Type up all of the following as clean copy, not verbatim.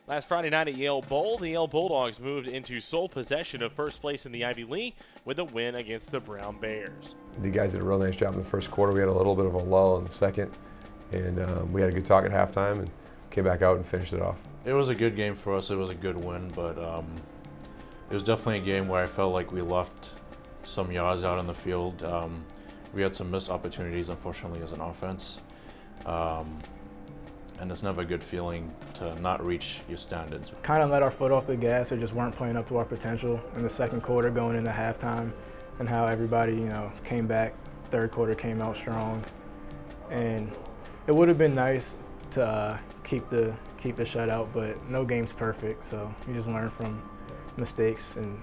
Last Friday night at Yale Bowl, the Yale Bulldogs moved into sole possession of first place in the Ivy League with a win against the Brown Bears. The guys did a real nice job in the first quarter. We had a little bit of a lull in the second, and we had a good talk at halftime and came back out and finished it off. It was a good game for us. It was a good win, but it was definitely a game where I felt like we left some yards out in the field. We had some missed opportunities, unfortunately, as an offense. And it's never a good feeling to not reach your standards. Kind of let our foot off the gas or just weren't playing up to our potential in the second quarter going into halftime, and how everybody, came back. Third quarter came out strong. And it would have been nice to keep the shutout, but no game's perfect, so you just learn from mistakes and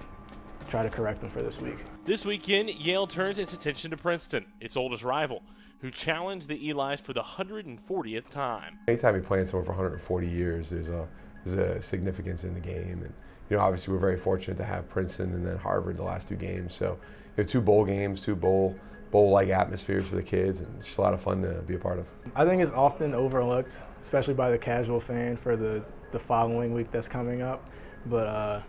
try to correct them for this week. This weekend, Yale turns its attention to Princeton, its oldest rival, who challenged the Elis for the 140th time. Anytime you play someone for 140 years, there's a significance in the game. And obviously we're very fortunate to have Princeton and then Harvard the last two games. So two bowl games, two bowl-like atmospheres for the kids, and it's just a lot of fun to be a part of. I think it's often overlooked, especially by the casual fan, for the following week that's coming up. But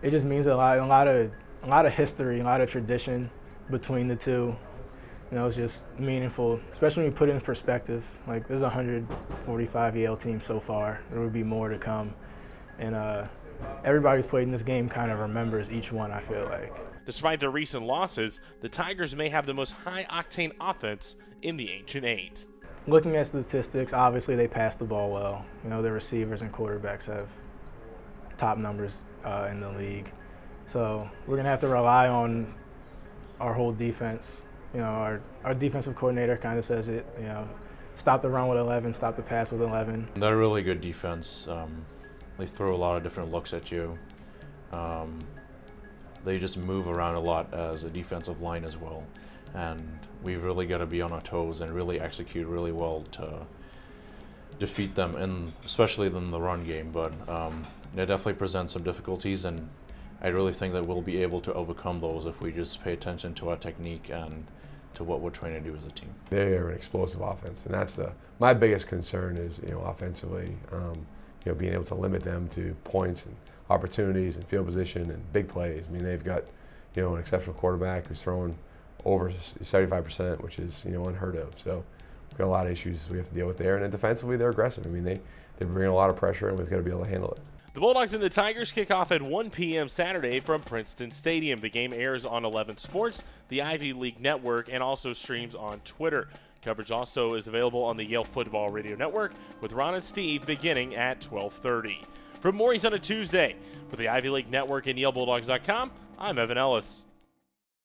it just means a lot of history, a lot of tradition between the two. It's just meaningful, especially when you put it in perspective. Like, there's 145 Yale teams so far. There will be more to come. And everybody who's played in this game kind of remembers each one, I feel like. Despite their recent losses, the Tigers may have the most high-octane offense in the Ancient Eight. Looking at statistics, obviously they pass the ball well. Their receivers and quarterbacks have top numbers in the league. So we're going to have to rely on our whole defense. Our defensive coordinator kind of says it, stop the run with 11, stop the pass with 11. They're a really good defense. They throw a lot of different looks at you. They just move around a lot as a defensive line as well. And we've really got to be on our toes and really execute really well to defeat them, and especially in the run game. But it definitely presents some difficulties, and I really think that we'll be able to overcome those if we just pay attention to our technique and to what we're trying to do as a team. They're an explosive offense, and that's my biggest concern is offensively, being able to limit them to points and opportunities and field position and big plays. I mean, they've got an exceptional quarterback who's throwing over 75%, which is unheard of. So we've got a lot of issues we have to deal with there, and then defensively they're aggressive. I mean, they bring a lot of pressure, and we've got to be able to handle it. The Bulldogs and the Tigers kick off at 1 p.m. Saturday from Princeton Stadium. The game airs on 11 Sports, the Ivy League Network, and also streams on Twitter. Coverage also is available on the Yale Football Radio Network with Ron and Steve beginning at 12:30. From Mory's on a Tuesday, for the Ivy League Network and YaleBulldogs.com, I'm Evan Ellis.